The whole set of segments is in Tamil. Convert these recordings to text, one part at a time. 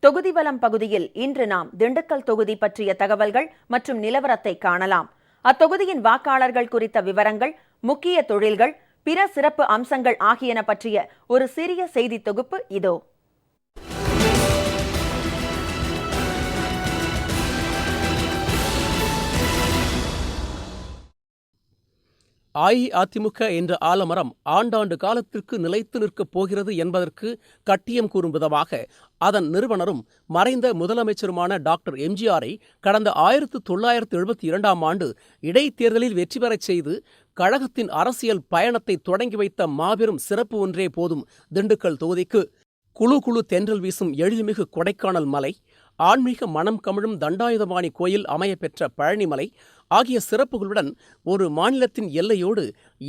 தொகுதி வலம் பகுதியில் இன்று நாம் திண்டுக்கல் தொகுதி பற்றிய தகவல்கள் மற்றும் நிலவரத்தை காணலாம். அத்தொகுதியின் வாக்காளர்கள் குறித்த விவரங்கள், முக்கிய தொழில்கள், பிற சிறப்பு அம்சங்கள் ஆகியன பற்றிய ஒரு சிறிய செய்தி தொகுப்பு இதோ. அஇஅதிமுக என்ற ஆலமரம் ஆண்டாண்டு காலத்திற்கு நிலைத்து நிற்கப் போகிறது என்பதற்கு கட்டியம் கூறும் விதமாக அதன் நிறுவனரும் மறைந்த முதலமைச்சருமான டாக்டர் எம்ஜிஆரை கடந்த 1972ஆம் ஆண்டு இடைத்தேர்தலில் வெற்றி பெறச் செய்து கழகத்தின் அரசியல் பயணத்தை தொடங்கி வைத்த மாபெரும் சிறப்பு ஒன்றே போதும் திண்டுக்கல் தொகுதிக்கு. குழு குழு தென்றல் வீசும் எழில்மிகு கொடைக்கானல் மலை, ஆன்மீக மனம் கமிழும் தண்டாயுதபாணி கோயில் அமையப்பெற்ற பழனிமலை ஆகிய சிறப்புகளுடன் ஒரு மாநிலத்தின் எல்லையோடு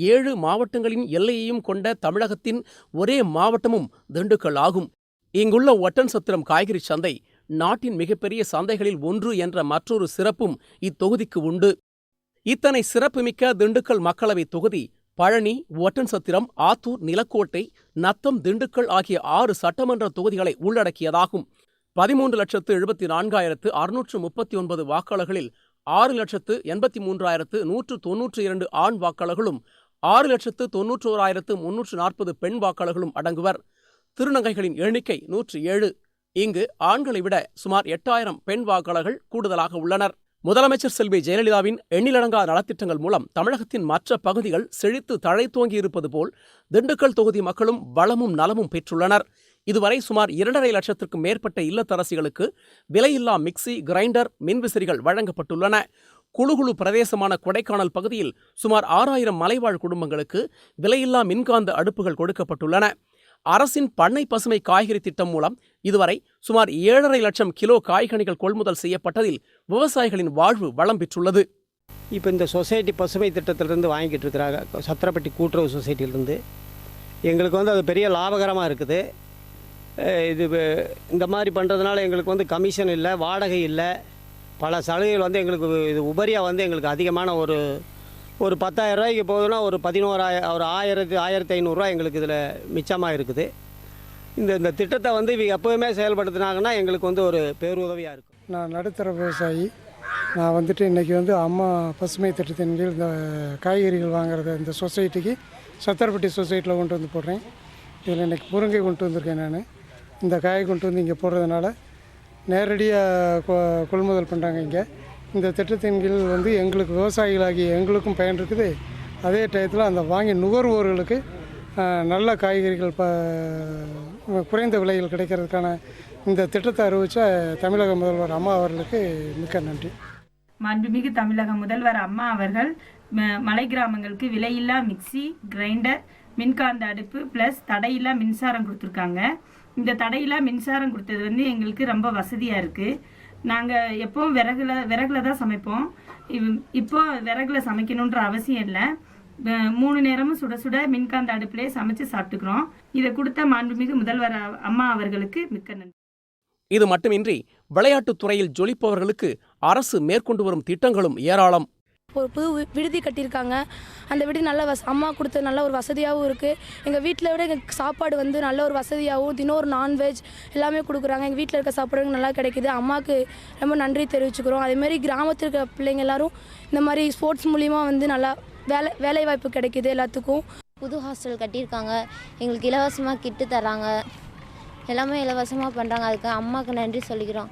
7 மாவட்டங்களின் எல்லையையும் கொண்ட தமிழகத்தின் ஒரே மாவட்டமும் திண்டுக்கல் ஆகும். இங்குள்ள ஒட்டன்சத்திரம் காய்கறி சந்தை நாட்டின் மிகப்பெரிய சந்தைகளில் ஒன்று என்ற மற்றொரு சிறப்பும் இத்தொகுதிக்கு உண்டு. இத்தனை சிறப்புமிக்க திண்டுக்கல் மக்களவை தொகுதி பழனி, ஒட்டன்சத்திரம், ஆத்தூர், நிலக்கோட்டை, நத்தம், திண்டுக்கல் ஆகிய 6 சட்டமன்ற தொகுதிகளை உள்ளடக்கியதாகும். 13,74,639 வாக்காளர்களில் 6,83,192 ஆண் வாக்காளர்களும் 6,91,340 பெண் வாக்காளர்களும் அடங்குவர். திருநங்கைகளின் எண்ணிக்கை 107. இங்கு ஆண்களை விட சுமார் 8,000 பெண் வாக்காளர்கள் கூடுதலாக உள்ளனர். முதலமைச்சர் செல்வி ஜெயலலிதாவின் எண்ணிலடங்கா நலத்திட்டங்கள் மூலம் தமிழகத்தின் மற்ற பகுதிகள் செழித்து தழைத்தோங்கியிருப்பது போல் திண்டுக்கல் தொகுதி மக்களும் வளமும் நலமும் பெற்றுள்ளனர். இதுவரை சுமார் 2.5 லட்சத்திற்கும் மேற்பட்ட இல்லத்தரசிகளுக்கு விலையில்லா மிக்சி, கிரைண்டர், மின்விசிறிகள் வழங்கப்பட்டுள்ளன. குழு பிரதேசமான கொடைக்கானல் பகுதியில் சுமார் 6,000 மலைவாழ் குடும்பங்களுக்கு விலையில்லா மின்காந்த அடுப்புகள் கொடுக்கப்பட்டுள்ளன. அரசின் பண்ணை பசுமை காய்கறி திட்டம் மூலம் இதுவரை சுமார் 7.5 லட்சம் கிலோ காய்கனிகள் கொள்முதல் செய்யப்பட்டதில் விவசாயிகளின் வாழ்வு வளம் பெற்றுள்ளது. இப்போ இந்த சொசைட்டி பசுமை திட்டத்திலிருந்து வாங்கிட்டு இருக்கிறாங்க, சத்திரப்பட்டி கூட்டுறவு சொசைட்டியிலிருந்து. எங்களுக்கு அது பெரிய லாபகரமாக இருக்குது. இது இந்த மாதிரி பண்ணுறதுனால எங்களுக்கு கமிஷன் இல்லை, வாடகை இல்லை, பல சலுகைகள் எங்களுக்கு இது உபரியாக எங்களுக்கு அதிகமான ஒரு 10,000 ரூபாய்க்கு போகுதுன்னா ஒரு 1,500 ரூபா எங்களுக்கு இதில் மிச்சமாக இருக்குது. இந்த திட்டத்தை இவங்க எப்போவுமே செயல்படுத்தினாங்கன்னா எங்களுக்கு ஒரு பேருதவியாக இருக்கும். நான் நடுத்தர விவசாயி. நான் இன்றைக்கி அம்மா பசுமை திட்டத்தின் கீழ் இந்த காய்கறிகள் வாங்குறத இந்த சொசைட்டிக்கு சத்திரப்பட்டி சொசைட்டியில் கொண்டு போடுறேன். இதில் இன்றைக்கி முருங்கை கொண்டு வந்திருக்கேன். நான் இந்த காயை கொண்டு இங்கே போடுறதுனால நேரடியாக கொள்முதல் பண்ணுறாங்க. இங்கே இந்த திட்டத்தின் கீழ் எங்களுக்கு விவசாயிகளாகிய எங்களுக்கும் பயன் இருக்குது. அதே டயத்தில் அந்த வாங்கி நுகர்வோர்களுக்கு நல்ல காய்கறிகள் குறைந்த விலையில் கிடைக்கிறதுக்கான இந்த திட்டத்தை அறிவித்த தமிழக முதல்வர் அம்மா அவர்களுக்கு மிக்க நன்றி. மாண்புமிகு தமிழக முதல்வர் அம்மா அவர்கள் மலை கிராமங்களுக்கு விலையில்லா மிக்சி, கிரைண்டர், மின்காந்த அடுப்பு ப்ளஸ் தடையில்லா மின்சாரம் கொடுத்துருக்காங்க. இந்த தடையில்லா மின்சாரம் கொடுத்தது எங்களுக்கு ரொம்ப வசதியாக இருக்குது. நாங்கள் எப்போவும் விறகுல தான் சமைப்போம். இப்போ விறகுல சமைக்கணுன்ற அவசியம் இல்லை. 3 நேரமும் சுட சுட மின்காந்த அடுப்புலேயே சமைச்சு சாப்பிட்டுக்கிறோம். இதை கொடுத்த மாண்புமிகு முதல்வர் அம்மா அவர்களுக்கு மிக்க நன்றி. இது மட்டுமின்றி விளையாட்டுத் துறையில் ஜொலிப்பவர்களுக்கு அரசு மேற்கொண்டு வரும் திட்டங்களும் ஏராளம். ஒரு புது விடுதி கட்டியிருக்காங்க. அந்த விடுதி நல்ல அம்மா கொடுத்த நல்ல ஒரு வசதியாகவும் இருக்குது. எங்கள் வீட்டில் விட எங்கள் சாப்பாடு நல்ல ஒரு வசதியாகவும் தினம் ஒரு நான்வெஜ் எல்லாமே கொடுக்குறாங்க. எங்கள் வீட்டில் இருக்க சாப்பாடு நல்லா கிடைக்கிது. அம்மாவுக்கு ரொம்ப நன்றி தெரிவிச்சுக்கிறோம். அதேமாதிரி கிராமத்தில் இருக்க பிள்ளைங்க எல்லோரும் இந்த மாதிரி ஸ்போர்ட்ஸ் மூலிமா நல்லா வேலைவாய்ப்பு கிடைக்கிது எல்லாத்துக்கும். புது ஹாஸ்டல் கட்டியிருக்காங்க. எங்களுக்கு இலவசமாக கிட்டு தராங்க. எல்லாமே இலவசமாக பண்ணுறாங்க. அதுக்கு அம்மாவுக்கு நன்றி சொல்லிக்கிறோம்.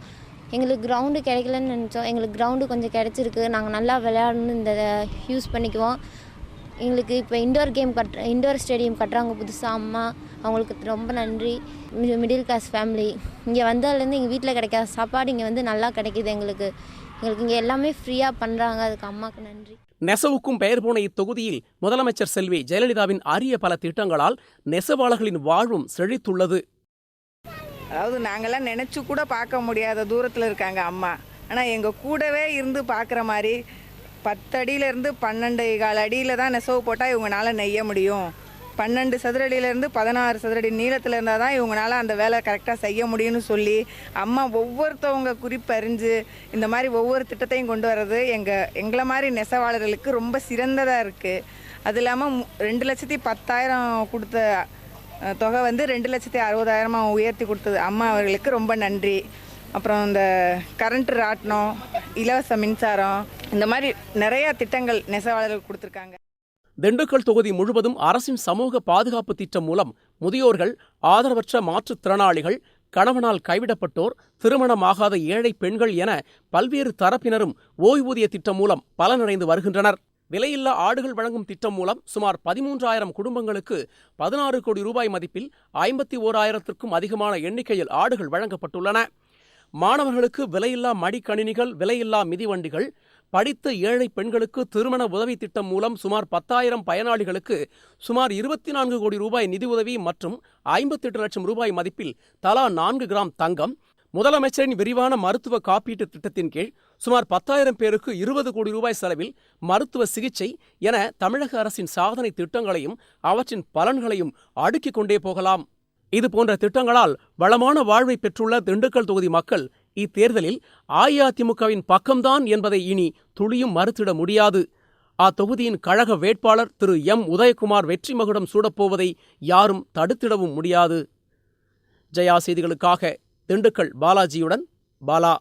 எங்களுக்கு கிரவுண்டு கிடைக்கலன்னு நினச்சோம். எங்களுக்கு கிரவுண்டு கொஞ்சம் கிடச்சிருக்கு. நாங்கள் நல்லா விளையாடணுன்னு இந்த யூஸ் பண்ணிக்குவோம். எங்களுக்கு இப்போ இண்டோர் ஸ்டேடியம் கட்டுறாங்க புதுசாக அம்மா. அவங்களுக்கு ரொம்ப நன்றி. மிடில் கிளாஸ் ஃபேமிலி இங்கே வந்ததுலேருந்து எங்கள் வீட்டில் கிடைக்காத சாப்பாடு இங்கே நல்லா கிடைக்கிது. எங்களுக்கு இங்கே எல்லாமே ஃப்ரீயாக பண்ணுறாங்க. அதுக்கு அம்மாவுக்கு நன்றி. நெசவுக்கும் பெயர் போன இத்தொகுதியில் முதலமைச்சர் செல்வி ஜெயலலிதாவின் அரிய பல திட்டங்களால் நெசவாளர்களின் வாழ்வும் செழித்துள்ளது. அதாவது நாங்கள்லாம் நினச்சி கூட பார்க்க முடியாத தூரத்தில் இருக்காங்க அம்மா. ஆனால் எங்கள் கூடவே இருந்து பார்க்குற மாதிரி 10 அடியிலேருந்து 12.25 அடியில் தான் நெசவு போட்டால் இவங்களால நெய்ய முடியும். 12 சதுர அடியிலேருந்து 16 சதுர அடி நீளத்தில் இருந்தால் தான் இவங்களால அந்த வேலை கரெக்டாக செய்ய முடியும்னு சொல்லி அம்மா ஒவ்வொருத்தவங்க குறிப்பறிஞ்சு இந்த மாதிரி ஒவ்வொரு திட்டத்தையும் கொண்டு வர்றது எங்களை மாதிரி நெசவாளர்களுக்கு ரொம்ப சிறந்ததாக இருக்குது. அது இல்லாமல் 2,10,000 கொடுத்த தொகை வந்து 2,60,000 உயர்த்தி கொடுத்தது அம்மா அவர்களுக்கு ரொம்ப நன்றி. அப்புறம் இந்த கரண்ட் ராட்டினம், இலவச மின்சாரம், இந்த மாதிரி நிறையா திட்டங்கள் நெசவாளர்களுக்கு கொடுத்துருக்காங்க. திண்டுக்கல் தொகுதி முழுவதும் அரசின் சமூக பாதுகாப்பு திட்டம் மூலம் முதியோர்கள், ஆதரவற்ற மாற்றுத்திறனாளிகள், கணவனால் கைவிடப்பட்டோர், திருமணமாகாத ஏழை பெண்கள் என பல்வேறு தரப்பினரும் ஓய்வூதிய திட்டம் மூலம் பலனடைந்து வருகின்றனர். விலையில்லா ஆடுகள் வழங்கும் திட்டம் மூலம் சுமார் 13,000 குடும்பங்களுக்கு 16 கோடி ரூபாய் மதிப்பில் 51,000க்கும் அதிகமான எண்ணிக்கையில் ஆடுகள் வழங்கப்பட்டுள்ளன. மாணவர்களுக்கு விலையில்லா மடிக்கணினிகள், விலையில்லா மிதிவண்டிகள், படித்த ஏழை பெண்களுக்கு திருமண உதவி திட்டம் மூலம் சுமார் 10,000 பயனாளிகளுக்கு சுமார் 24 கோடி ரூபாய் நிதியுதவி மற்றும் 58 லட்சம் ரூபாய் மதிப்பில் தலா 4 கிராம் தங்கம், முதலமைச்சரின் விரிவான மருத்துவ காப்பீட்டு திட்டத்தின் கீழ் சுமார் 10,000 பேருக்கு 20 கோடி ரூபாய் செலவில் மருத்துவ சிகிச்சை என தமிழக அரசின் சாதனை திட்டங்களையும் அவற்றின் பலன்களையும் அடுக்கிக் கொண்டே போகலாம். இதுபோன்ற திட்டங்களால் வளமான வாழ்வை பெற்றுள்ள திண்டுக்கல் தொகுதி மக்கள் இத்தேர்தலில் அஇஅதிமுகவின் பக்கம்தான் என்பதை இனி துளியும் மறுத்திட முடியாது. அத்தொகுதியின் கழக வேட்பாளர் திரு எம். உதயகுமார் வெற்றி மகுடம் சூடப்போவதை யாரும் தடுத்திடவும் முடியாது. ஜெயா செய்திகளுக்காக திண்டுக்கல் பாலாஜியுடன் பாலா.